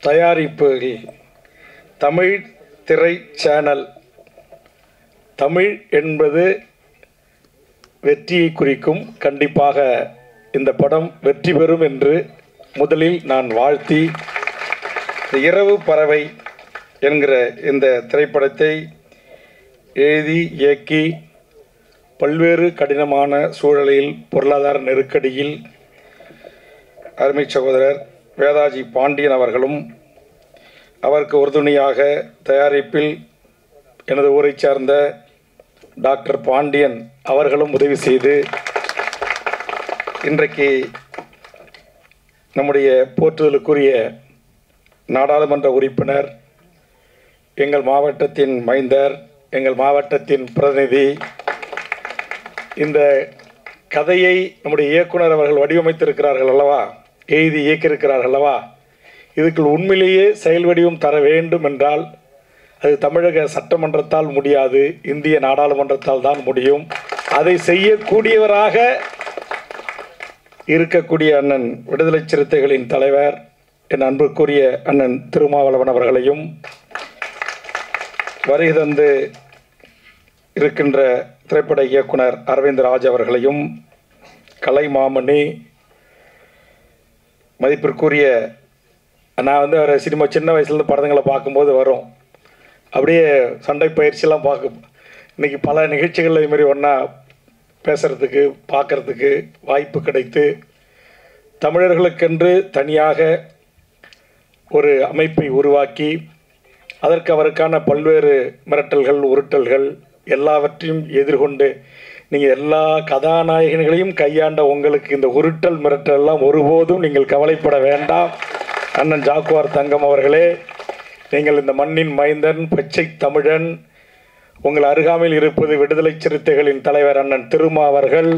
தயாரிப்புகள் தமிழ் திரை சேனல். தமிழ் என்பது வெற்றியை குறிக்கும். கண்டிப்பாக இந்த படம் வெற்றி பெறும் என்று முதலில் நான் வாழ்த்தி, இரவு பறவை என்கிற இந்த திரைப்படத்தை எழுதி இயக்கி பல்வேறு கடினமான சூழலில் பொருளாதார நெருக்கடியில் அருமை சகோதரர் வேதாஜி பாண்டியன் அவர்களும், அவருக்கு உறுதுணையாக தயாரிப்பில் எனது ஊரை சார்ந்த டாக்டர் பாண்டியன் அவர்களும் உதவி செய்து இன்றைக்கு நம்முடைய போற்றுதலுக்குரிய நாடாளுமன்ற உறுப்பினர், எங்கள் மாவட்டத்தின் மைந்தர், எங்கள் மாவட்டத்தின் பிரதிநிதி, இந்த கதையை நம்முடைய இயக்குனர் அவர்கள் வடிவமைத்திருக்கிறார்கள் அல்லவா, எழுதி இயக்கியிருக்கிறார்கள் அல்லவா, இதுக்கு உண்மையிலேயே செயல் வடிவம் தர வேண்டும் என்றால் அது தமிழக சட்டமன்றத்தால் முடியாது, இந்திய நாடாளுமன்றத்தால் தான் முடியும். அதை செய்யக்கூடியவராக இருக்கக்கூடிய அண்ணன் விடுதலை சிறுத்தைகளின் தலைவர் என் அன்புக்குரிய அண்ணன் திருமாவளவன் அவர்களையும், வருகை தந்து இருக்கின்ற திரைப்பட இயக்குனர் அரவிந்த் ராஜ் அவர்களையும், கலை மாமணி, மதிப்பிற்குரிய நான் அவரை சினிமா சின்ன வயசுலேருந்து படங்களை பார்க்கும்போது வரும், அப்படியே சண்டை பயிற்சியெல்லாம் இன்றைக்கி பல நிகழ்ச்சிகள் இதுமாரி ஒன்றா பேசுகிறதுக்கு பார்க்குறதுக்கு வாய்ப்பு கிடைத்து, தமிழர்களுக்கென்று தனியாக ஒரு அமைப்பை உருவாக்கி அதற்கு அவருக்கான பல்வேறு மிரட்டல்கள் உருட்டல்கள் எல்லாவற்றையும் எதிர்கொண்டு நீங்கள் எல்லா கதாநாயகர்களையும் கையாண்ட உங்களுக்கு இந்த உருட்டல் மிரட்டல் எல்லாம் ஒருபோதும் நீங்கள் கவலைப்பட வேண்டாம். அண்ணன் ஜாக்குவார் தங்கம் அவர்களே, நீங்கள் இந்த மண்ணின் மைந்தன், பச்சை தமிழன், உங்கள் அருகாமையில் இருப்பது விடுதலை சிறுத்தைகளின் தலைவர் அண்ணன் திருமா அவர்கள்.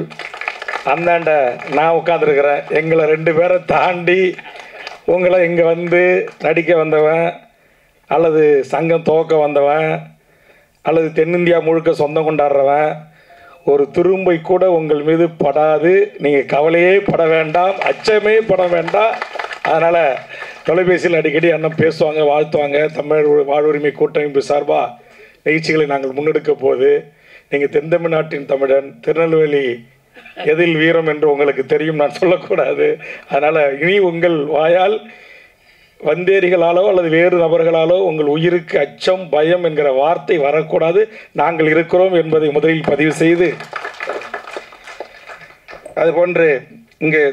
அந்தாண்ட நான் உட்காந்துருக்கிறேன். எங்களை 2 பேரை தாண்டி உங்களை இங்கே வந்து நடிக்க வந்தவன், அல்லது சங்கம் துவக்க வந்தவன், அல்லது தென்னிந்தியா முழுக்க சொந்தம் கொண்டாடுறவன், ஒரு துரும்பை கூட உங்கள் மீது படாது. நீங்கள் கவலையே பட வேண்டாம், அச்சமே பட வேண்டாம். அதனால் தொலைபேசியில் அடிக்கடி அண்ணன் பேசுவாங்க, வாழ்த்துவாங்க. தமிழ் வாழ்வுரிமை கூட்டமைப்பு சார்பாக நிகழ்ச்சிகளை நாங்கள் முன்னெடுக்க போது, நீங்கள் தென் தமிழ்நாட்டின் தமிழன், திருநெல்வேலி எதில் வீரம் என்று உங்களுக்கு தெரியும், நான் சொல்லக்கூடாது. அதனால் இனி உங்கள் வாயால் வந்தேரிகளாலோ அல்லது வேறு நபர்களாலோ உங்கள் உயிருக்கு அச்சம் பயம் என்கிற வார்த்தை வரக்கூடாது. நாங்கள் இருக்கிறோம் என்பதை முதலில் பதிவு செய்து, அதுபோன்று இங்கு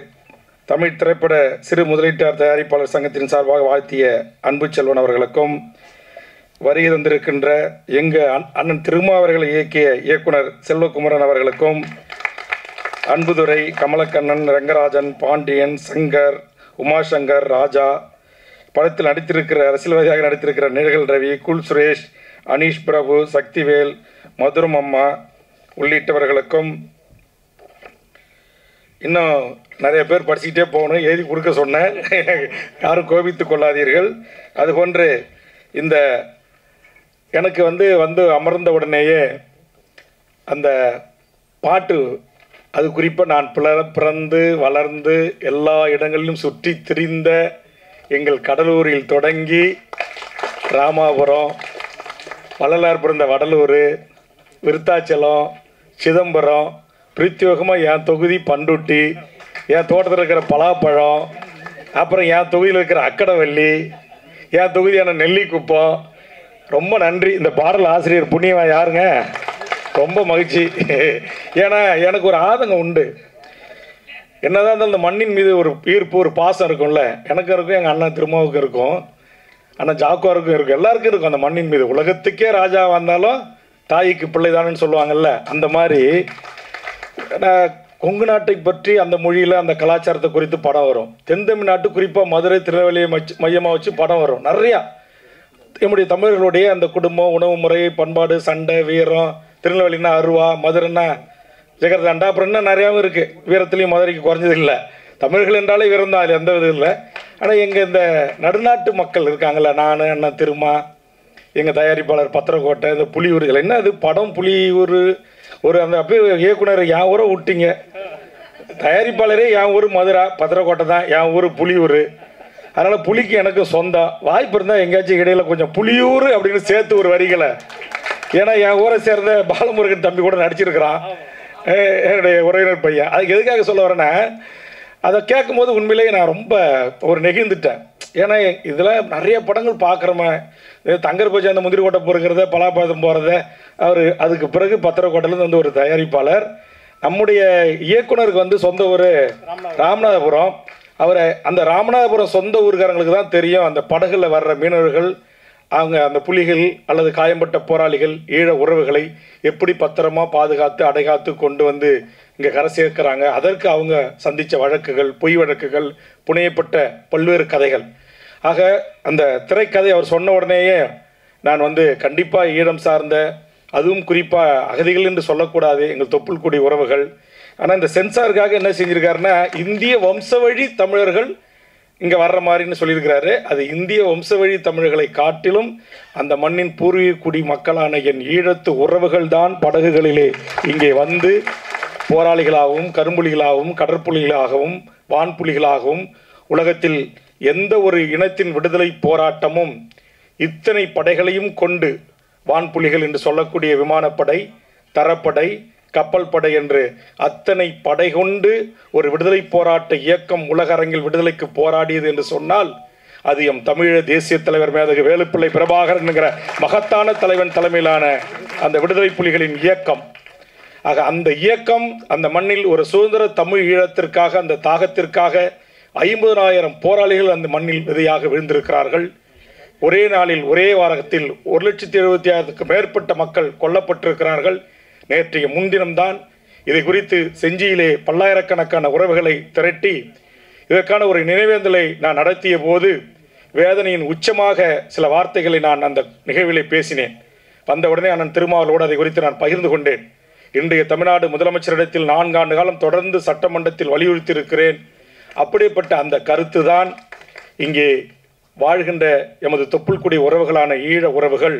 தமிழ் திரைப்பட சிறு முதலீட்டாளர் தயாரிப்பாளர் சங்கத்தின் சார்பாக வாழ்த்திய அன்பு செல்வன் அவர்களுக்கும், வருகை தந்திருக்கின்ற எங்கள் அண்ணன் திருமா அவர்களை இயக்கிய இயக்குனர் செல்வகுமரன் அவர்களுக்கும், அன்புதுரை, கமலக்கண்ணன், ரங்கராஜன், பாண்டியன், சங்கர், உமாசங்கர், ராஜா, படத்தில் நடித்திருக்கிற அரசியல்வாதியாக நடித்திருக்கிற நிழல் ரவி, குல் சுரேஷ், அனீஷ் பிரபு, சக்திவேல், மதுரம் அம்மா உள்ளிட்டவர்களுக்கும், இன்னும் நிறைய பேர் படிச்சுக்கிட்டே போகணும், எழுதி கொடுக்க சொன்னேன், யாரும் கோபித்து கொள்ளாதீர்கள். அதுபோன்று இந்த எனக்கு வந்து அமர்ந்த உடனேயே அந்த பாட்டு, அது குறிப்பாக நான் பிறந்து வளர்ந்து எல்லா இடங்களிலும் சுற்றி திரிந்த எங்கள் கடலூரில் தொடங்கி ராமாபுரம், வள்ளலார் பிறந்த வடலூர், விருத்தாச்சலம், சிதம்பரம், பிரத்யோகமாக என் தொகுதி பண்டுட்டி, என் தோட்டத்தில் இருக்கிற பலாப்பழம், அப்புறம் என் தொகுதியில் இருக்கிற அக்கடவள்ளி, என் தொகுதியான நெல்லிக்குப்பம். ரொம்ப நன்றி. இந்த பாடல் ஆசிரியர் புண்ணியவன் யாருங்க, ரொம்ப மகிழ்ச்சி. ஏன்னா எனக்கு ஒரு ஆதங்கம் உண்டு. என்னதான் இருந்தாலும் இந்த மண்ணின் மீது ஒரு ஈர்ப்பு, ஒரு பாசம் இருக்கும்ல. எனக்கும் இருக்கும், எங்கள் அண்ணன் திருமாவுக்கும் இருக்கும், அண்ணன் ஜாக்குவாருக்கும் இருக்கும், எல்லாருக்கும் இருக்கும் அந்த மண்ணின் மீது. உலகத்துக்கே ராஜா வந்தாலும் தாய்க்கு பிள்ளைதானு சொல்லுவாங்கல்ல, அந்த மாதிரி கொங்கு நாட்டை பற்றி அந்த மொழியில் அந்த கலாச்சாரத்தை குறித்து படம் வரும். தென் தமிழ்நாட்டு குறிப்பாக மதுரை திருநெல்வேலியை மையமாக வச்சு படம் வரும் நிறையா. நம்முடைய தமிழர்களுடைய அந்த குடும்பம், உணவு முறை, பண்பாடு, சண்டை, வீரம், திருநெல்வேலினா அருவா, மதுரைன்னா ஜெகர்தாண்டா, அப்புறம் இன்னும் நிறையாவும் இருக்குது. வீரத்துலேயும் மதுரைக்கு குறைஞ்சது இல்லை. தமிழர்கள் என்றாலே வீரம் தான், அது எந்த விதம் இல்லை. ஆனால் எங்கள் இந்த நடுநாட்டு மக்கள் இருக்காங்கள்ல, நான், அண்ணன் திருமா, எங்கள் தயாரிப்பாளர் பத்திரக்கோட்டை, இந்த புலியூர்கள், என்ன அது படம் புலியூர், ஒரு அந்த அப்படியே இயக்குனர் என் ஊரை விட்டிங்க, தயாரிப்பாளரே என் ஊர் மதுரை பத்திரக்கோட்டை தான், என் ஊர் புலியூர். அதனால் புலிக்கு எனக்கு சொந்தம். வாய்ப்பு இருந்தால் எங்கேயாச்சும் இடையில கொஞ்சம் புலியூர் அப்படின்னு சேர்த்து ஒரு வரிகளை, ஏன்னா என் ஊரை சேர்ந்த பாலமுருகன் தம்பி கூட நடிச்சிருக்கிறான், என்னுடைய உறவினர் பையன். அதுக்கு எதுக்காக சொல்ல வரேன்னா, அதை கேட்கும்போது உண்மையிலேயே நான் ரொம்ப ஒரு நெகிழ்ந்துட்டேன். ஏன்னா இதில் நிறைய படங்கள் பார்க்குறோமே, தங்கர் பச்சை அந்த முந்திரி கோட்டை பொறுக்கிறத, பலாப்பழம் போகிறத, அவர் அதுக்கு பிறகு பத்திரக்கோட்டையிலேருந்து வந்து ஒரு தயாரிப்பாளர். நம்முடைய இயக்குனருக்கு வந்து சொந்த ஊர் ராமநாதபுரம். அவரை அந்த ராமநாதபுரம் சொந்த ஊருக்காரங்களுக்கு தான் தெரியும் அந்த படகுல வர்ற மீனவர்கள், அவங்க அந்த புலிகள் அல்லது காயம்பட்ட போராளிகள் ஈழ உறவுகளை எப்படி பத்திரமா பாதுகாத்து அடைகாத்து கொண்டு வந்து இங்கே கரை சேர்க்கிறாங்க. அதற்கு அவங்க சந்தித்த வழக்குகள், பொய் வழக்குகள், புனையப்பட்ட பல்வேறு கதைகள். ஆக அந்த திரைக்கதை அவர் சொன்ன உடனேயே நான் வந்து கண்டிப்பாக ஈழம் சார்ந்த, அதுவும் குறிப்பாக அகதிகள் என்று சொல்லக்கூடாது, எங்கள் தொப்புள் குடி உறவுகள். ஆனால் இந்த சென்சாருக்காக என்ன செஞ்சுருக்காருன்னா, இந்திய வம்சவழி தமிழர்கள் இங்கே வர்ற மாதிரின்னு சொல்லியிருக்கிறாரு. அது இந்திய வம்சவழி தமிழர்களை காட்டிலும் அந்த மண்ணின் பூர்வீக குடி மக்களான என் ஈழத்து உறவுகள் தான் படகுகளிலே இங்கே வந்து போராளிகளாகவும், கரும்புலிகளாகவும், கடற்புலிகளாகவும், வான்புலிகளாகவும், உலகத்தில் எந்த ஒரு இனத்தின் விடுதலை போராட்டமும் இத்தனை படைகளையும் கொண்டு, வான்புலிகள் என்று சொல்லக்கூடிய விமானப்படை, தரப்படை, கப்பல் படை என்று அத்தனை படை கொண்டு ஒரு விடுதலை போராட்ட இயக்கம் உலக அரங்கில் விடுதலைக்கு போராடியது என்று சொன்னால் அது எம் தமிழீழ தேசிய தலைவர் மேதகு வேலுப்பிள்ளை பிரபாகரன் என்கிற மகத்தான தலைவன் தலைமையிலான அந்த விடுதலை புலிகளின் இயக்கம். ஆக அந்த இயக்கம் அந்த மண்ணில் ஒரு சுதந்திர தமிழ் ஈழத்திற்காக, அந்த தாகத்திற்காக 50,000 போராளிகள் அந்த மண்ணில் விதையாக விழுந்திருக்கிறார்கள். ஒரே நாளில் ஒரே வாரத்தில் 1,76,000க்கு மேற்பட்ட மக்கள் கொல்லப்பட்டிருக்கிறார்கள். நேற்றைய முன்தினம்தான் இதை குறித்து செஞ்சியிலே பல்லாயிரக்கணக்கான உறவுகளை திரட்டி இதற்கான ஒரு நினைவேந்தலை நான் நடத்திய போது வேதனையின் உச்சமாக சில வார்த்தைகளை நான் அந்த நிகழ்விலே பேசினேன். வந்த உடனே அண்ணன் திருமாவளவோடு அதை குறித்து நான் பகிர்ந்து கொண்டேன். இன்றைய தமிழ்நாடு முதலமைச்சரிடத்தில் 4 ஆண்டு காலம் தொடர்ந்து சட்டமன்றத்தில் வலியுறுத்தியிருக்கிறேன். அப்படிப்பட்ட அந்த கருத்து தான் இங்கே வாழ்கின்ற எமது தொப்புள்குடி உறவுகளான ஈழ உறவுகள்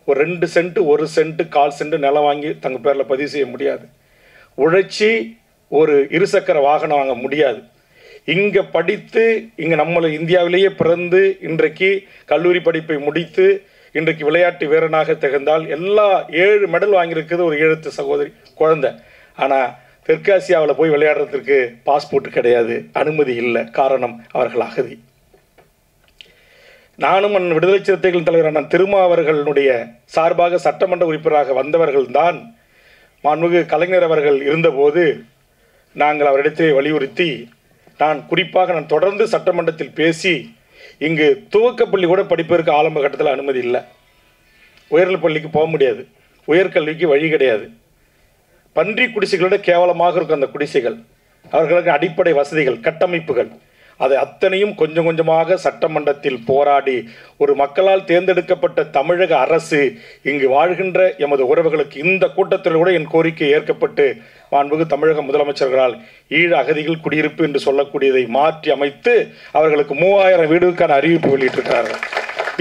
ஒரு 2 சென்ட் 1 சென்ட் 1/4 சென்ட் நிலம் வாங்கி தங்கள் பேரில் பதிவு செய்ய முடியாது. உழைச்சி ஒரு இருசக்கர வாகனம் வாங்க முடியாது. இங்கே படித்து இங்கே நம்மளை இந்தியாவிலேயே பிறந்து இன்றைக்கு கல்லூரி படிப்பை முடித்து இன்றைக்கு விளையாட்டு வீரனாக திகழ்ந்தால் எல்லா 7 மெடல் வாங்கியிருக்குது ஒரு ஈழத்து சகோதரி குழந்தை. ஆனால் தெற்காசியாவில் போய் விளையாடுறதுக்கு பாஸ்போர்ட் கிடையாது, அனுமதி இல்லை. காரணம், அவர்கள் அகதி. நானும் விடுதலை சிறுத்தைகளின் தலைவரான திருமா அவர்களுடைய சார்பாக சட்டமன்ற உறுப்பினராக வந்தவர்கள் தான். மாண்புமிகு கலைஞர் அவர்கள் இருந்தபோது நாங்கள் அவரிடத்திலே வலியுறுத்தி, நான் தொடர்ந்து சட்டமன்றத்தில் பேசி, இங்கு துவக்கப்பள்ளி கூட படிப்பதற்கு ஆரம்ப கட்டத்தில் அனுமதி இல்லை, உயர்நிலை பள்ளிக்கு போக முடியாது, உயர்கல்விக்கு வழி கிடையாது, பன்றி குடிசைகளோட கேவலமாக இருக்கும் அந்த குடிசைகள், அவர்களுக்கு அடிப்படை வசதிகள், கட்டமைப்புகள், அதை அத்தனையும் கொஞ்சம் கொஞ்சமாக சட்டமன்றத்தில் போராடி ஒரு மக்களால் தேர்ந்தெடுக்கப்பட்ட தமிழக அரசு இங்கு வாழ்கின்ற எமது உறவுகளுக்கு இந்த கூட்டத்தில் கூட என் கோரிக்கை ஏற்கப்பட்டு மாண்புமிகு தமிழக முதலமைச்சர்களால் ஈழ அகதிகள் குடியிருப்பு என்று சொல்லக்கூடியதை மாற்றி அமைத்து அவர்களுக்கு 3000 வீடுகளுக்கான அறிவிப்பு வெளியிட்டிருக்கிறார்கள்.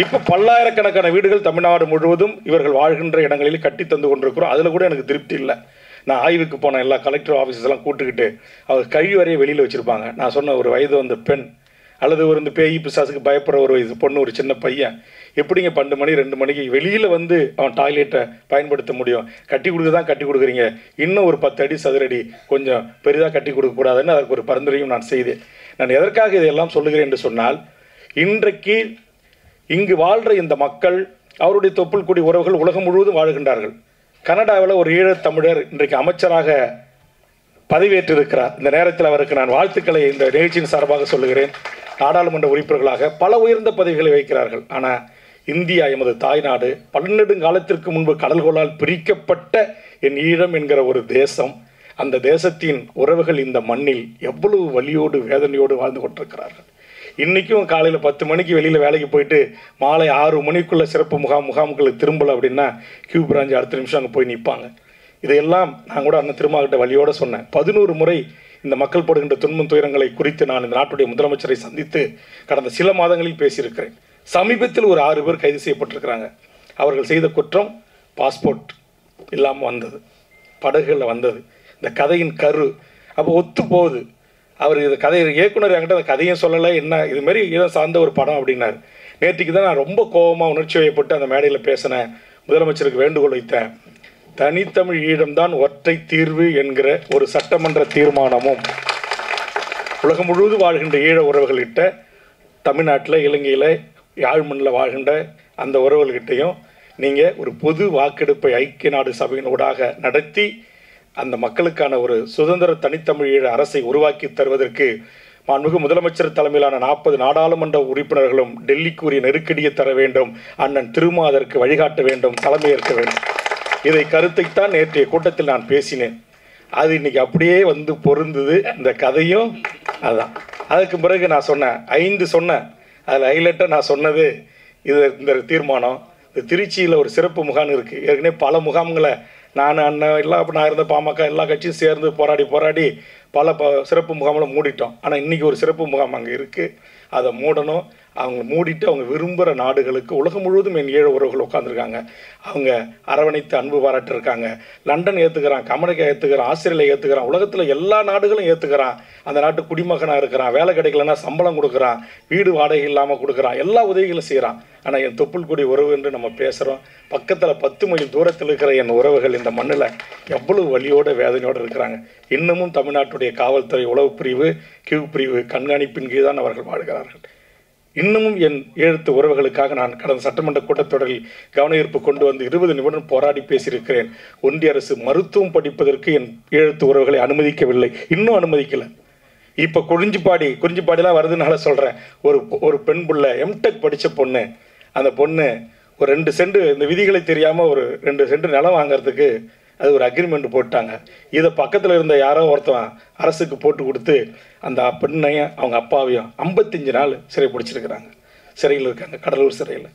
இப்போ பல்லாயிரக்கணக்கான வீடுகள் தமிழ்நாடு முழுவதும் இவர்கள் வாழ்கின்ற இடங்களில் கட்டி தந்து கொண்டிருக்கிறோம். அதில் கூட எனக்கு திருப்தி இல்லை. நான் ஆய்வுக்கு போன எல்லா கலெக்டர் ஆஃபீஸெல்லாம் கூட்டுக்கிட்டு அவர் கழிவு வரைய வெளியில் வச்சுருப்பாங்க. நான் சொன்ன ஒரு வயது வந்த பெண் அல்லது ஒரு இந்த பேய் பிசாசுக்கு பயப்படுற ஒரு வயது பொண்ணு, ஒரு சின்ன பையன் எப்படிங்க 12 மணி 2 மணிக்கு வெளியில் வந்து அவன் டாய்லெட்டை பயன்படுத்த முடியும்? கட்டி கொடுக்க தான் கட்டி கொடுக்குறீங்க, இன்னும் ஒரு 10 அடி சதுரடி கொஞ்சம் பெரிதாக கட்டி கொடுக்கக்கூடாதுன்னு அதற்கு ஒரு பரிந்துரையும் நான் செய்தேன். நான் எதற்காக இதையெல்லாம் சொல்லுகிறேன் என்று சொன்னால், இன்றைக்கு இங்கு வாழ்கிற இந்த மக்கள், அவருடைய தொப்புள் குடி உறவுகள் உலகம் முழுவதும் வாழ்கின்றார்கள். கனடாவில் ஒரு ஈழத்தமிழர் இன்றைக்கு அமைச்சராக பதவியேற்றிருக்கிறார். இந்த நேரத்தில் அவருக்கு நான் வாழ்த்துக்களை இந்த நிகழ்ச்சியின் சார்பாக சொல்லுகிறேன். நாடாளுமன்ற உறுப்பினர்களாக பல உயர்ந்த பதவிகளை வைக்கிறார்கள். ஆனால் இந்தியா எமது தாய்நாடு, பன்னெடுங்காலத்திற்கு முன்பு கடல்கோளால் பிரிக்கப்பட்ட என் ஈழம் என்கிற ஒரு தேசம், அந்த தேசத்தின் உறவுகள் இந்த மண்ணில் எவ்வளவு வலியோடு வேதனையோடு வாழ்ந்து கொண்டிருக்கிறார்கள். இன்றைக்கும் காலையில் 10 மணிக்கு வெளியில் வேலைக்கு போயிட்டு மாலை 6 மணிக்குள்ளே சிறப்பு முகாம்களுக்கு திரும்பலை அப்படின்னா கியூ பிரான்ச் அடுத்த நிமிஷம் அங்கே போய் நிற்பாங்க. இதையெல்லாம் நான் கூட அண்ணன் திருமாகிட்ட வழியோடு சொன்னேன். 11 முறை இந்த மக்கள் படுகின்ற துன்பம் துயரங்களை குறித்து நான் இந்த நாட்டுடைய முதலமைச்சரை சந்தித்து கடந்த சில மாதங்களில் பேசியிருக்கிறேன். சமீபத்தில் ஒரு 6 பேர் கைது செய்யப்பட்டிருக்கிறாங்க. அவர்கள் செய்த குற்றம் பாஸ்போர்ட் இல்லாமல் வந்தது, படகுகளில் வந்தது. இந்த கதையின் கரு அப்போ ஒத்து போகுது. அவர் இது கதை இயக்குனர் என்கிட்ட அந்த கதையும் சொல்லலை, என்ன இதுமாரி ஈழம் சார்ந்த ஒரு படம் அப்படின்னாரு. நேற்றுக்கு தான் நான் ரொம்ப கோபமாக உணர்ச்சி வயப்பட்டு அந்த மேடையில் பேசினேன். முதலமைச்சருக்கு வேண்டுகோள் வைத்தேன். தனித்தமிழ் ஈழம்தான் ஒற்றை தீர்வு என்கிற ஒரு சட்டமன்ற தீர்மானமும் உலகம் முழுவதும் வாழ்கின்ற ஈழ உறவுகள்கிட்ட, தமிழ்நாட்டில் இலங்கையில் யாழ்மண்ணில் வாழ்கின்ற அந்த உறவுகள்கிட்டையும் நீங்கள் ஒரு பொது வாக்கெடுப்பை ஐக்கிய நாடு சபையினூடாக நடத்தி அந்த மக்களுக்கான ஒரு சுதந்திர தனித்தமிழ் ஈழ அரசை உருவாக்கி தருவதற்கு மாண்புமிகு முதலமைச்சர் தலைமையிலான 40 நாடாளுமன்ற உறுப்பினர்களும் டெல்லிக்குரிய நெருக்கடியை தர வேண்டும். அண்ணன் திருமா அதற்கு வழிகாட்ட வேண்டும், தலைமையேற்க வேண்டும். இதை கருத்தைத்தான் நேற்றைய கூட்டத்தில் நான் பேசினேன். அது இன்னைக்கு அப்படியே வந்து பொருந்தது. இந்த கதையும் அதுதான். அதுக்கு பிறகு நான் சொன்னேன் 5 சொன்னேன். அதில் ஹைலைட்டாக நான் சொன்னது இந்த தீர்மானம். திருச்சியில் ஒரு சிறப்பு முகாம் இருக்குது. ஏற்கனவே பல முகாம்களை நான் அண்ணன் எல்லாம் அப்போ நான் இருந்த பாமக எல்லா கட்சியும் சேர்ந்து போராடி பல சிறப்பு முகாமில் மூடிட்டோம். ஆனால் இன்றைக்கி ஒரு சிறப்பு முகாம் அங்கே இருக்குது. அதை மூடணும். அவங்க மூடிட்டு அவங்க விரும்புகிற நாடுகளுக்கு உலகம் முழுவதும் என் ஈழ உறவுகள் உட்காந்துருக்காங்க. அவங்க அரவணைத்து அன்பு பாராட்டிருக்காங்க. லண்டன் ஏற்றுக்கிறான், அமெரிக்கா ஏற்றுக்கிறான், ஆஸ்திரேலியா ஏற்றுக்கிறான், உலகத்தில் எல்லா நாடுகளும் ஏற்றுக்கிறான். அந்த நாட்டு குடிமகனாக இருக்கிறான், வேலை கிடைக்கலன்னா சம்பளம் கொடுக்குறான், வீடு வாடகை இல்லாமல் கொடுக்குறான், எல்லா உதவிகளும் செய்கிறான். ஆனால் என் தொப்புள் கொடி உறவு என்று நம்ம பேசுகிறோம். பக்கத்தில் 10 மைல் தூரத்தில் இருக்கிற என் உறவுகள் இந்த மண்ணில் எவ்வளவு வலியோட வேதனையோடு இருக்கிறாங்க. இன்னமும் தமிழ்நாட்டுடைய காவல்துறை உளவு பிரிவு, கியூ பிரிவு கண்காணிப்பின் கீழ் தான் அவர்கள் வாழ்கிறார்கள். இன்னமும் என் ஈழத்து உறவுகளுக்காக நான் கடந்த சட்டமன்ற கூட்டத்தொடரில் கவன ஈர்ப்பு கொண்டு வந்து 20 நிமிடம் போராடி பேசியிருக்கிறேன். ஒன்றிய அரசு மருத்துவம் படிப்பதற்கு என் ஈழத்து உறவுகளை அனுமதிக்கவில்லை, இன்னும் அனுமதிக்கலை. இப்போ குறிஞ்சிப்பாடிலாம் வருதுனால சொல்கிறேன். ஒரு பெண் புள்ள எம்டெக் படித்த பொண்ணு, அந்த பொண்ணு ஒரு 2 சென்ட் இந்த விதிகளை தெரியாமல் ஒரு 2 சென்ட் நிலம் வாங்கிறதுக்கு அது ஒரு அக்ரிமெண்ட் போட்டாங்க. இதை பக்கத்தில் இருந்த யாரோ ஒருத்தன் அரசுக்கு போட்டு கொடுத்து அந்த பெண்ணையும் அவங்க அப்பாவையும் 55 நாள் சிறை பிடிச்சிருக்கிறாங்க. சிறையில் இருக்காங்க, கடலூர் சிறையில்.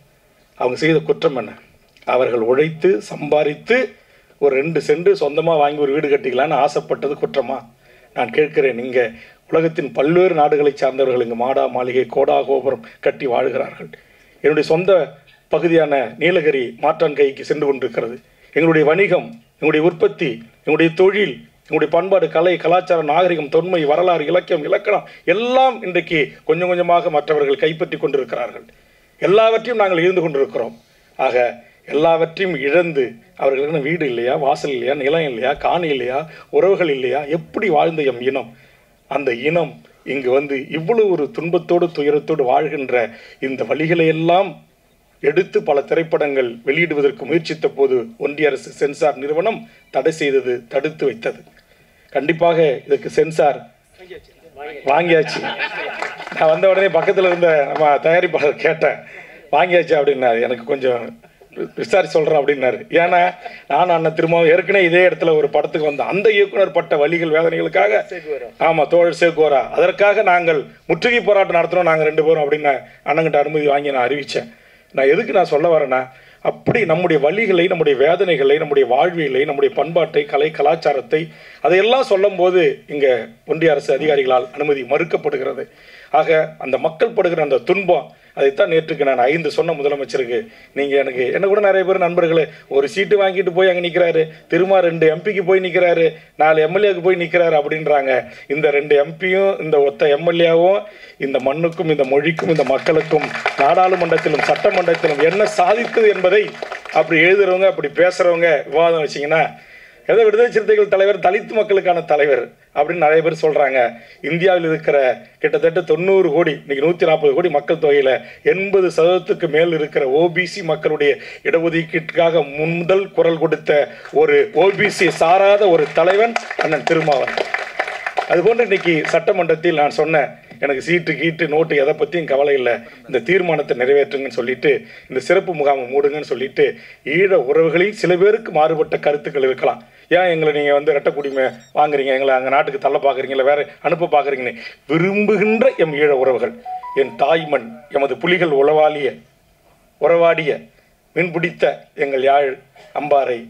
அவங்க செய்த குற்றம் என்ன? அவர்கள் உழைத்து சம்பாதித்து ஒரு 2 சென்ட் சொந்தமாக வாங்கி ஒரு வீடு கட்டிக்கலான்னு ஆசைப்பட்டது குற்றமா? நான் கேட்கிறேன். இங்கே உலகத்தின் பல்வேறு நாடுகளை சார்ந்தவர்கள் இங்கு மாடா மாளிகை, கோடா கோபுரம் கட்டி வாழ்கிறார்கள். என்னுடைய சொந்த பகுதியான நீலகிரி மாற்றான் கைக்கு சென்று கொண்டிருக்கிறது. எங்களுடைய வணிகம், எங்களுடைய உற்பத்தி, எங்களுடைய தொழில், எங்களுடைய பண்பாடு, கலை, கலாச்சாரம், நாகரிகம், தொன்மை, வரலாறு, இலக்கியம், இலக்கணம் எல்லாம் இன்றைக்கு கொஞ்சம் கொஞ்சமாக மற்றவர்கள் கைப்பற்றி கொண்டிருக்கிறார்கள். எல்லாவற்றையும் நாங்கள் இழந்து கொண்டிருக்கிறோம். ஆக எல்லாவற்றையும் இழந்து அவர்களுக்கு வீடு இல்லையா, வாசல் இல்லையா, நிலம் இல்லையா, காணி இல்லையா, உறவுகள் இல்லையா, எப்படி வாழ்ந்த எம் இனம், அந்த இனம் இங்கு வந்து இவ்வளவு ஒரு துன்பத்தோடு துயரத்தோடு வாழ்கின்ற இந்த வழிகளை எல்லாம் எடுத்து பல திரைப்படங்கள் வெளியிடுவதற்கு முயற்சித்த போது ஒன்றிய அரசு சென்சார் நிறுவனம் தடை செய்தது, தடுத்து வைத்தது. கண்டிப்பாக இதற்கு சென்சார் வாங்கியாச்சு. நான் வந்த உடனே பக்கத்தில் இருந்த நம்ம தயாரிப்பாளர் கேட்டேன், வாங்கியாச்சு அப்படின்னாரு. எனக்கு கொஞ்சம் விசாரிச்சு சொல்கிறேன் அப்படின்னாரு. ஏன்னா நான் அண்ணன் திரும்பவும் ஏற்கனவே இதே இடத்துல ஒரு படத்துக்கு வந்தேன். அந்த இயக்குனர் பட்ட வலிகள் வேதனைகளுக்காக, ஆமாம் தோழர் சேகோரா, அதற்காக நாங்கள் முற்றுகை போராட்டம் நடத்துகிறோம் நாங்கள் 2 பேரும் அப்படின்னு அண்ணங்கிட்ட அனுமதி வாங்கி நான் அறிவித்தேன். நான் எதுக்கு நான் சொல்ல வரேன்னா, அப்படி நம்முடைய வழிகளை, நம்முடைய வேதனைகளை, நம்முடைய வாழ்வியலை, நம்முடைய பண்பாட்டை, கலை, கலாச்சாரத்தை அதையெல்லாம் சொல்லும் போது இங்கே ஒன்றிய அரசு அதிகாரிகளால் அனுமதி மறுக்கப்படுகிறது. ஆக அந்த மக்கள் படுகிற அந்த துன்பம், அதைத்தான் நேற்றுக்கு நான் 5 சொன்ன முதலமைச்சருக்கு. நீங்கள் என்ன கூட நிறைய பேர் நண்பர்களே, ஒரு சீட்டு வாங்கிட்டு போய் அங்கே நிற்கிறாரு, திரும்ப 2 எம்பிக்கு போய் நிற்கிறாரு, 4 எம்எல்ஏக்கு போய் நிற்கிறாரு அப்படின்றாங்க. இந்த 2 எம்பியும் இந்த ஒத்த எம்எல்ஏவும் இந்த மண்ணுக்கும் இந்த மொழிக்கும் இந்த மக்களுக்கும் நாடாளுமன்றத்திலும் சட்டமன்றத்திலும் என்ன சாதித்தது என்பதை அப்படி எழுதுறவங்க, அப்படி பேசுகிறவங்க விவாதம் வச்சிங்கன்னா, ஏதோ விடுதலை சிறுத்தைகள் தலைவர் தலித் மக்களுக்கான தலைவர் அப்படின்னு நிறைய பேர் சொல்கிறாங்க. இந்தியாவில் இருக்கிற கிட்டத்தட்ட 90 கோடி, இன்னைக்கு 140 கோடி மக்கள் தொகையில் 80% மேல் இருக்கிற ஓபிசி மக்களுடைய இடஒதுக்கீட்டுக்காக முதல் குரல் கொடுத்த ஒரு ஓபிசி சாராத ஒரு தலைவன் அண்ணன் திருமாவளவன். அதுபோன்று இன்னைக்கு சட்டமன்றத்தில் நான் சொன்னேன், எனக்கு சீட்டு கீட்டு நோட்டு எதை பற்றியும் கவலை இல்லை, இந்த தீர்மானத்தை நிறைவேற்றுங்கன்னு சொல்லிட்டு, இந்த சிறப்பு முகாமை மூடுங்கன்னு சொல்லிட்டு, ஈழ உறவுகளில் சில பேருக்கு மாறுபட்ட கருத்துக்கள் இருக்கலாம். ஏன் எங்களை நீங்கள் வந்து ரெட்டை குடிமை வாங்குறீங்க, எங்களை அங்கே நாட்டுக்கு தள்ள பார்க்குறீங்களா, வேறு அனுப்ப பார்க்குறீங்கன்னு விரும்புகின்ற எம் ஈழ உறவுகள், என் தாய்மண், எமது புலிகள் உறவாடிய மீன்பிடித்த எங்கள் யாழ், அம்பாறை,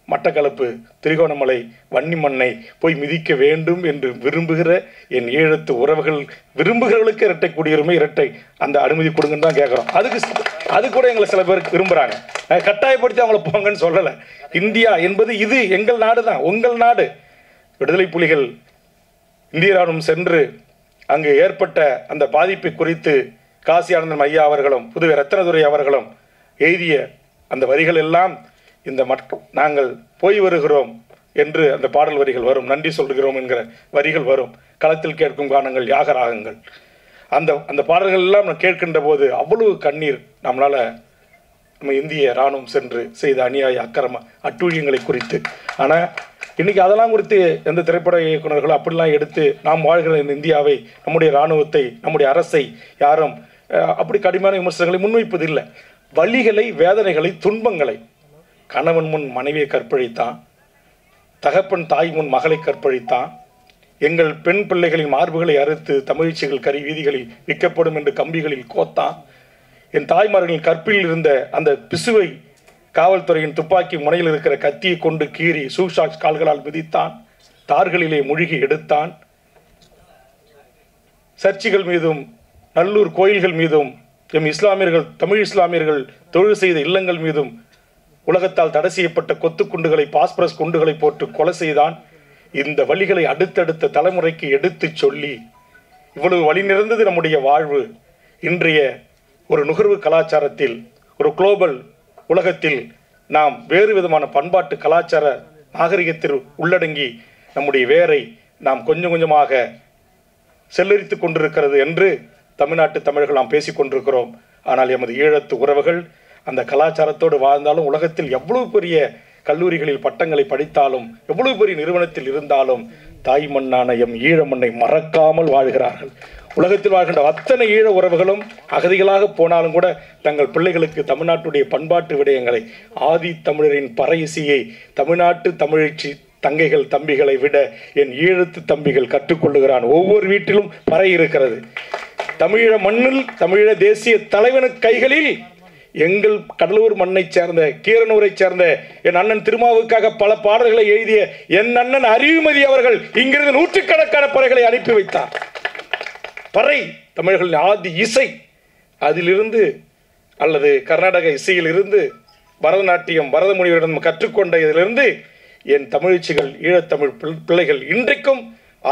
மட்டக்களப்பு, திரிகோணமலை, வன்னிமண்ணை போய் மிதிக்க வேண்டும் என்று விரும்புகிற என் ஈழத்து உறவுகள், விரும்புகிறவர்களுக்கு இரட்டை குடியுரிமை, இரட்டை அந்த அனுமதி கொடுங்கன்னு தான் கேட்குறோம். அது கூட எங்களை சில பேருக்கு விரும்புகிறாங்க. கட்டாயப்படுத்தி அவங்கள போங்கன்னு சொல்லலை. இந்தியா என்பது இது எங்கள் நாடு தான், உங்கள் நாடு. விடுதலை புலிகள் இந்திய ராணுவம் சென்று அங்கு ஏற்பட்ட அந்த பாதிப்பை குறித்து காசி ஆனந்தன் ஐயா அவர்களும் புதுவை ரத்னதுரை அவர்களும் எழுதிய அந்த வரிகள் எல்லாம் இந்த நாங்கள் போய் வருகிறோம் என்று அந்த பாடல் வரிகள் வரும். நன்றி சொல்கிறோம் என்கிற வரிகள் வரும். களத்தில் கேட்கும் கானங்கள் யாகராகங்கள். அந்த பாடல்கள் எல்லாம் நான் கேட்கின்ற போது அவ்வளவு கண்ணீர். நம்மளால் நம்ம இந்திய இராணுவம் சென்று செய்த அநியாய அக்கிரம அட்டூழியங்களை குறித்து. ஆனால் இன்றைக்கி அதெல்லாம் குறித்து எந்த திரைப்பட இயக்குநர்களும் அப்படிலாம் எடுத்து நாம் வாழ்கிற இந்த இந்தியாவை, நம்முடைய இராணுவத்தை, நம்முடைய அரசை யாரும் அப்படி கடுமையான விமர்சனங்களை முன்வைப்பதில்லை. வலிகளை, வேதனைகளை, துன்பங்களை, கணவன் முன் மனைவியை கற்பழித்தான், தகப்பன் தாய் முன் மகளை கற்பழித்தான், எங்கள் பெண் பிள்ளைகளின் மார்புகளை அறுத்து தமிழ்ச்சிகள் கறி வீதிகளில் விற்கப்படும் என்று கம்பிகளில் கோத்தான், என் தாய்மார்களின் கற்பில் இருந்த அந்த பிசுவை காவல்துறையின் துப்பாக்கி முனையில் இருக்கிற கத்தியை கொண்டு கீறி சூஷாக்ஸ் கால்களால் மிதித்தான், தார்களிலே மூழ்கி எடுத்தான், சர்ச்சுகள் மீதும் நல்லூர் கோயில்கள் மீதும் எம் இஸ்லாமியர்கள், தமிழ் இஸ்லாமியர்கள் தொழில் செய்த இல்லங்கள் மீதும் உலகத்தால் தடை செய்யப்பட்ட கொத்து குண்டுகளை, பாஸ்பரஸ் குண்டுகளை போட்டு கொலை செய்தான். இந்த வழிகளை அடுத்தடுத்த தலைமுறைக்கு எடுத்து சொல்லி இவ்வளவு வழி நிறைந்தது நம்முடைய வாழ்வு. இன்றைய ஒரு நுகர்வு கலாச்சாரத்தில், ஒரு குளோபல் உலகத்தில் நாம் வேறு விதமான பண்பாட்டு கலாச்சார நாகரிகத்தில் உள்ளடங்கி நம்முடைய வேரை நாம் கொஞ்சம் கொஞ்சமாக செல்லரித்து கொண்டிருக்கிறது என்று தமிழ்நாட்டு தமிழர்கள் நாம் பேசிக்கொண்டிருக்கிறோம். ஆனால் எமது ஈழத்து உறவுகள் அந்த கலாச்சாரத்தோடு வாழ்ந்தாலும், உலகத்தில் எவ்வளவு பெரிய கல்லூரிகளில் பட்டங்களை படித்தாலும், எவ்வளவு பெரிய நிறுவனத்தில் இருந்தாலும் தாய் மண்ணான எம் ஈழ மண்ணை மறக்காமல் வாழ்கிறார்கள். உலகத்தில் வாழ்கின்ற அத்தனை ஈழ உறவுகளும் அகதிகளாக போனாலும் கூட தங்கள் பிள்ளைகளுக்கு தமிழ்நாட்டுடைய பண்பாட்டு விடயங்களை, ஆதி தமிழரின் பறை இசையை தமிழ்நாட்டு தமிழச்சி தங்கைகள் தம்பிகளை விட என் ஈழத்து தம்பிகள் கற்றுக்கொள்ளுகிறான். ஒவ்வொரு வீட்டிலும் பறை இருக்கிறது. தமிழ மண்ணில் தமிழ தேசிய தலைவனுக்கு கைகளில் எங்கள் கடலூர் மண்ணை சேர்ந்த, கீரனூரை சேர்ந்த என் அண்ணன் திருமாவுக்காக பல பாடல்களை எழுதிய என் அண்ணன் அறிவுமதி அவர்கள் இங்கிருந்து நூற்றுக்கணக்கான பறைகளை அனுப்பி வைத்தார். பறை தமிழர்களின் ஆதி இசை. அதிலிருந்து அல்லது கர்நாடக இசையிலிருந்து பரதநாட்டியம், பரத முனிவரிடம் கற்றுக்கொண்ட இதிலிருந்து என் தமிழ்ச்சிகள், ஈழத்தமிழ் பிள்ளைகள் இன்றைக்கும்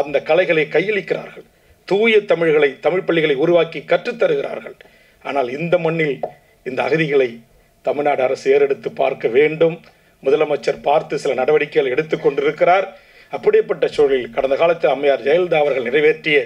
அந்த கலைகளை கையளிக்கிறார்கள். தூய தமிழ்களை, தமிழ் பள்ளிகளை உருவாக்கி கற்றுத்தருகிறார்கள். ஆனால் இந்த மண்ணில் இந்த அகதிகளை தமிழ்நாடு அரசு ஏறெடுத்து பார்க்க வேண்டும். முதலமைச்சர் பார்த்து சில நடவடிக்கைகள் எடுத்துக்கொண்டிருக்கிறார். அப்படிப்பட்ட சூழலில் கடந்த காலத்தில் அம்மையார் ஜெயலலிதா அவர்கள் நிறைவேற்றிய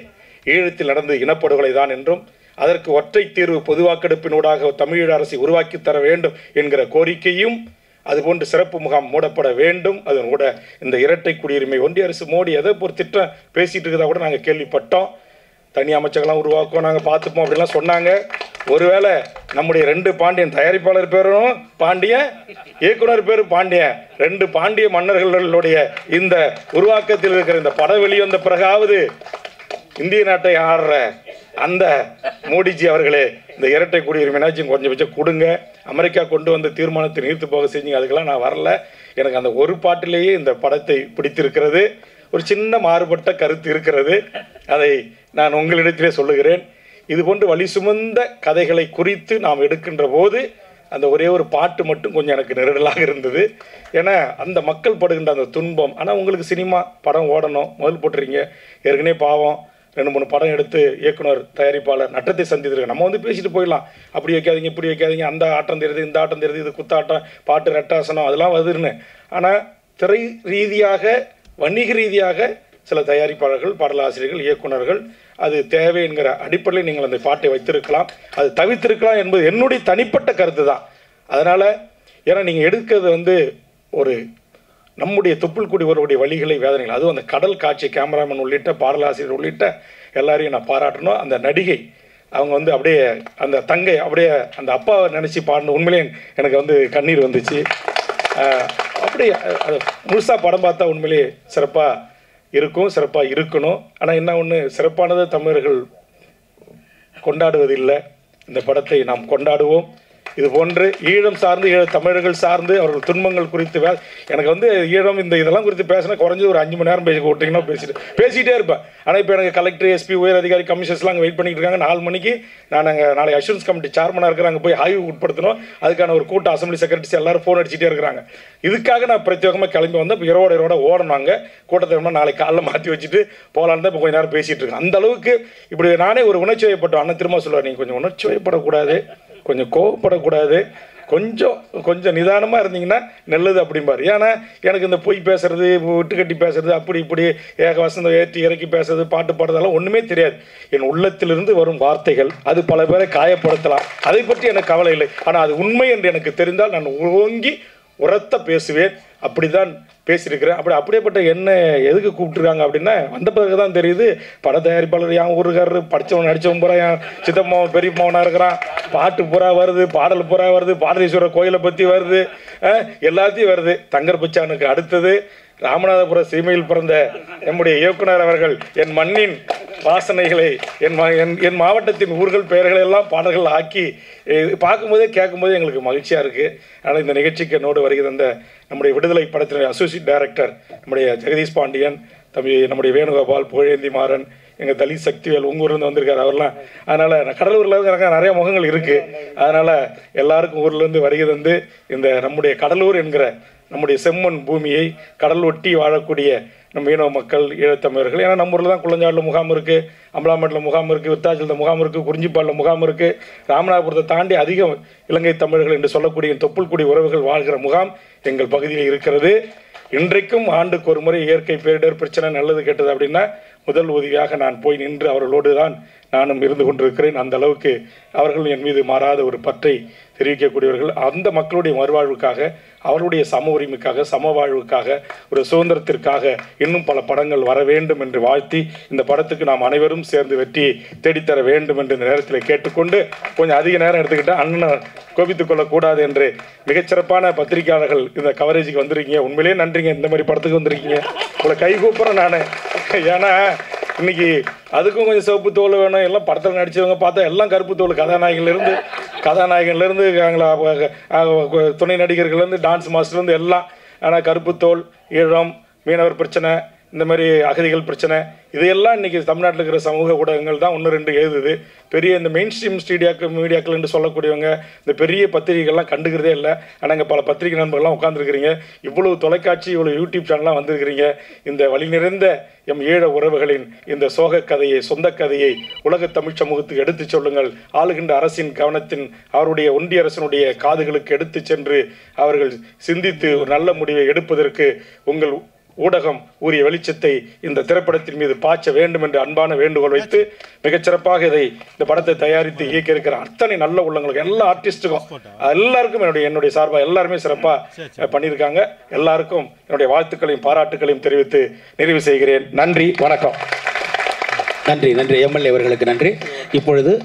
ஈழத்தில் நடந்த இனப்படுகொலை தான் என்றும், அதற்கு ஒற்றை தீர்வு பொது வாக்கெடுப்பினூடாக தமிழீழ அரசை உருவாக்கி தர வேண்டும் என்கிற கோரிக்கையும், அதுபோன்று சிறப்பு முகாம் மூடப்பட வேண்டும். அதன் கூட இந்த இரட்டை குடியுரிமை ஒன்றிய அரசு மோடி எதை ஒரு திட்டம் பேசிட்டு இருக்கிறதா கூட நாங்கள் கேள்விப்பட்டோம். தனி அமைச்சர்கள்லாம் உருவாக்குவோம், நாங்கள் பார்த்துப்போம் அப்படின்லாம் சொன்னாங்க. ஒருவேளை நம்முடைய 2 பாண்டியன், தயாரிப்பாளர் பேரும் பாண்டியன், இயக்குனர் பேரும் பாண்டியன், 2 பாண்டிய மன்னர்களுடைய இந்த உருவாக்கத்தில் இருக்கிற இந்த படம் வெளிவந்த பிறகாவது இந்திய நாட்டை ஆடுற அந்த மோடிஜி அவர்களே இந்த இரட்டை குடியுரிமைனாச்சும் கொஞ்சம் வச்சு கொடுங்க. அமெரிக்கா கொண்டு வந்த தீர்மானத்தை நீர்த்து போக செஞ்சீங்க, அதுக்கெல்லாம் நான் வரல. எனக்கு அந்த ஒரு பாட்டிலேயே இந்த படத்தை பிடித்திருக்கிறது. ஒரு சின்ன மாறுபட்ட கருத்து இருக்கிறது, அதை நான் உங்களிடத்திலே சொல்லுகிறேன். இதுபோன்று வழி சுமந்த கதைகளை குறித்து நாம் எடுக்கின்ற போது அந்த ஒரே ஒரு பாட்டு மட்டும் கொஞ்சம் எனக்கு நெருடலாக இருந்தது. ஏன்னா அந்த மக்கள் படுகின்ற அந்த துன்பம். ஆனால் உங்களுக்கு சினிமா படம் ஓடணும், முதல் போட்டுறீங்க. ஏற்கனவே பாவம் 2-3 படம் எடுத்து இயக்குனர், தயாரிப்பாளர் நட்டத்தை சந்தித்திருக்க. நம்ம வந்து பேசிட்டு போயிடலாம், அப்படி வைக்காதீங்க, இப்படி வைக்காதீங்க, அந்த ஆட்டம் தெரியுது, இந்த ஆட்டம் தெரியுது, இது குத்தாட்டம், பாட்டு ரெட்டாசனம், அதெல்லாம் வருதுன்னு. ஆனால் திரை ரீதியாக, வணிக ரீதியாக சில தயாரிப்பாளர்கள், பாடலாசிரியர்கள், இயக்குநர்கள் அது தேவை என்கிற அடிப்படையில் நீங்கள் அந்த பாட்டை வைத்திருக்கலாம், அது தவிர்த்திருக்கலாம் என்பது என்னுடைய தனிப்பட்ட கருத்து தான். அதனால் ஏன்னா நீங்கள் எடுக்கிறது வந்து ஒரு நம்முடைய தொப்புள்குடி ஒருவருடைய வழிகளை, வேதனைகள், அதுவும் அந்த கடல் காட்சி, கேமராமேன் உள்ளிட்ட பாடலாசிரியர் உள்ளிட்ட எல்லாரையும் நான் பாராட்டணும். அந்த நடிகை அவங்க வந்து அப்படியே அந்த தங்கை அப்படியே அந்த அப்பாவை நினச்சி பாடணும். உண்மையிலே எனக்கு வந்து கண்ணீர் வந்துச்சு. அப்படியே அது முழுசாக படம் பார்த்தா உண்மையிலே சிறப்பாக இருக்கும், சிறப்பாக இருக்கணும். ஆனால் என்ன ஒன்று, சிறப்பானதை தமிழர்கள் கொண்டாடுவதில்லை. இந்த படத்தை நாம் கொண்டாடுவோம். இது போன்று ஈழம் சார்ந்து ஈழ தமிழர்கள் சார்ந்து அவர்கள் துன்பங்கள் குறித்து எனக்கு வந்து ஈழம் இதெல்லாம் குறித்து பேசினா குறைஞ்சது ஒரு 5 மணி நேரம் பேசி விட்டிங்கன்னா பேசிகிட்டே இருப்பேன். ஆனால் இப்போ எனக்கு கலெக்டர், எஸ்பி, உயர் அதிகாரி, கமிஷனர்ஸ்லாம் அங்கே வெயிட் பண்ணிட்டு இருக்காங்க. 4 மணிக்கு நான் அங்கே நாளை அஷூரன்ஸ் கமிட்டி சேர்மனாக இருக்கிற அங்கே போய் ஆய்வு உட்படுத்தணும். அதுக்கான ஒரு கூட்டம் அசம்பிளி செக்ரட்டரிஸ் எல்லாரும் ஃபோன் அடிச்சுட்டே இருக்கிறாங்க. இதுக்காக நான் பிரத்யேகமாக கிளம்பி வந்து இப்போ இரவோட ஓடனாங்க கூட்டத்தை நாளைக்கு காலைல மாற்றி வச்சுட்டு போகலான்னு தான் இப்போ கொஞ்சம் நேரம் பேசிகிட்டு இருக்கேன். அந்த அளவுக்கு இப்படி நானே ஒரு உணர்ச்சி வயப்பட்டோம். அண்ணன் திரும்ப சொல்லுவார், நீங்கள் கொஞ்சம் உணர்ச்சி வயப்படக்கூடாது, கொஞ்சம் கோவப்படக்கூடாது, கொஞ்சம் நிதானமாக இருந்தீங்கன்னா நல்லது அப்படிம்பார். ஏன்னா எனக்கு இந்த பொய் பேசுறது, விட்டு கட்டி பேசுறது, அப்படி இப்படி வசந்தம் ஏற்றி இறக்கி பேசுறது, பாட்டு பாடுறதெல்லாம் ஒன்றுமே தெரியாது. என் உள்ளத்திலிருந்து வரும் வார்த்தைகள் அது பல பேரை காயப்படுத்தலாம், அதை பற்றி எனக்கு கவலை இல்லை. ஆனால் அது உண்மை என்று எனக்கு தெரிந்தால் நான் ஓங்கி உரத்த பேசுவேன். அப்படி தான் பேசியிருக்கிறேன். அப்படியேப்பட்ட என்ன எதுக்கு கூப்பிட்டுருக்காங்க அப்படின்னா வந்த பிறகு தான் தெரியுது. பட தயாரிப்பாளர் என் ஊருக்காரரு, படித்தவன் நடித்தவன் பூரா என் சித்தம்மாவன் பெரியம்மாவனாக இருக்கிறான், பாட்டு பூரா வருது, பாடல் பூரா வருது, பாடலீஸ்வரர் கோயிலை பற்றி வருது, எல்லாத்தையும் வருது. தங்கர் பச்சானுக்கு அடுத்தது ராமநாதபுரம் சீமையில் பிறந்த நம்முடைய இயக்குனர் அவர்கள் என் மண்ணின் வாசனைகளை என் மாவட்டத்தின் ஊர்கள் பெயர்களை எல்லாம் பாடல்கள் ஆக்கி பார்க்கும்போதே கேட்கும்போதே எங்களுக்கு மகிழ்ச்சியாக இருக்குது. அதனால் இந்த நிகழ்ச்சிக்கு என்னோடு வருகிற அந்த நம்முடைய விடுதலை படத்தினுடைய அசோசியேட் டைரக்டர் நம்முடைய ஜெகதீஷ் பாண்டியன், நம்முடைய வேணுகோபால், புகழேந்தி மாறன், எங்கள் தலித் சக்திவேல் ஊர்லேருந்து வந்திருக்காரு அவர்லாம். அதனால் கடலூரில் எனக்கு நிறைய முகங்கள் இருக்குது. அதனால் எல்லாருக்கும் ஊர்லேருந்து வருகை தந்து இந்த நம்முடைய கடலூர் என்கிற நம்முடைய செம்மண் பூமியை கடல் ஒட்டி வாழக்கூடிய நம்ம மீனவ மக்கள், ஈழத்தமிழர்கள், ஏன்னா நம்ம ஊரில் தான் குளஞ்சாடில் முகாம் இருக்குது, அம்பலாமேட்டில் முகாம் இருக்குது, விருத்தாச்சலத்தில் முகாம் இருக்குது, குறிஞ்சிப்பாடில் முகாம் இருக்குது, ராமநாதபுரத்தை தாண்டி அதிகம் இலங்கை தமிழர்கள் என்று சொல்லக்கூடிய தொப்புள்குடி உறவுகள் வாழ்கிற முகாம் எங்கள் பகுதியில் இருக்கிறது. இன்றைக்கும் ஆண்டுக்கு ஒரு முறை இயற்கை பேரிடர் பிரச்சனை நல்லது கெட்டது அப்படின்னா முதல் உதவியாக நான் போய் நின்று அவர்களோடு தான் நானும் இருந்து கொண்டிருக்கிறேன். அந்த அளவுக்கு அவர்கள் என் மீது மாறாத ஒரு பற்றை தெரிவிக்கக்கூடியவர்கள். அந்த மக்களுடைய மறுவாழ்வுக்காக, அவர்களுடைய சம உரிமைக்காக, சம வாழ்வுக்காக, ஒரு சுதந்திரத்திற்காக இன்னும் பல படங்கள் வர வேண்டும் என்று வாழ்த்தி இந்த படத்துக்கு நாம் அனைவரும் சேர்ந்து வெற்றியை தேடித்தர வேண்டும் என்று இந்த நேரத்தில் கேட்டுக்கொண்டு கொஞ்சம் அதிக நேரம் எடுத்துக்கிட்டால் அண்ணன் கோபித்துக் கொள்ளக்கூடாது என்று மிகச்சிறப்பான பத்திரிகையாளர்கள் இந்த கவரேஜுக்கு வந்திருக்கீங்க. உண்மையிலேயே நன்றிங்க. இந்த மாதிரி படத்துக்கு வந்திருக்கீங்க. உங்களை கை கூப்புறேன் நான். ஏன்னா இன்னைக்கு அதுக்கும் கொஞ்சம் சிவப்பு தோல் வேணும். எல்லாம் படத்தில் நடித்தவங்க பார்த்தா எல்லாம் கருப்பு தோல், கதாநாயகன்லேருந்து துணை நடிகர்கள்லேருந்து டான்ஸ் மாஸ்டர்லேருந்து எல்லாம். ஆனால் கருப்பு தோல், ஈழம், மீனவர் பிரச்சனை, இந்த மாதிரி அகதிகள் பிரச்சனை, இதையெல்லாம் இன்றைக்கி தமிழ்நாட்டில் இருக்கிற சமூக ஊடகங்கள் தான் 1-2 எழுதுது. பெரிய இந்த மெயின் ஸ்ட்ரீம் மீடியாக்கள் என்று சொல்லக்கூடியவங்க இந்த பெரிய பத்திரிகைகள்லாம் கண்டுக்கிறதே இல்லை. ஆனால் இங்கே பல பத்திரிகை நண்பர்கள்லாம் உட்காந்துருக்கிறீங்க. இவ்வளவு தொலைக்காட்சி, இவ்வளோ யூடியூப் சேனல்லாம் வந்திருக்கிறீங்க. இந்த வழி நிறைந்த எம் ஈழ உறவுகளின் இந்த சோக கதையை, சொந்த கதையை உலக தமிழ் சமூகத்துக்கு எடுத்துச் சொல்லுங்கள். ஆளுகின்ற அரசின் கவனத்தின், அவருடைய ஒன்றிய அரசினுடைய காதுகளுக்கு எடுத்து சென்று அவர்கள் சிந்தித்து ஒரு நல்ல முடிவை எடுப்பதற்கு உங்கள் ஊடகம் உரிய வெளிச்சத்தை இந்த திரைப்படத்தின் மீது பாய்ச்ச வேண்டும் என்று அன்பான வேண்டுகோள் வைத்து மிகச்சிறப்பாக இந்த படத்தை தயாரித்து இயக்கி இருக்கிற அத்தனை நல்ல உள்ளங்களுக்கு, எல்லா ஆர்டிஸ்டுக்கும், எல்லாருக்கும் என்னுடைய சார்பாக எல்லாருமே சிறப்பாக பண்ணியிருக்காங்க. எல்லாருக்கும் என்னுடைய வாழ்த்துக்களையும் பாராட்டுகளையும் தெரிவித்து நிறைவு செய்கிறேன். நன்றி, வணக்கம். நன்றி. எம்எல்ஏ அவர்களுக்கு நன்றி. இப்பொழுது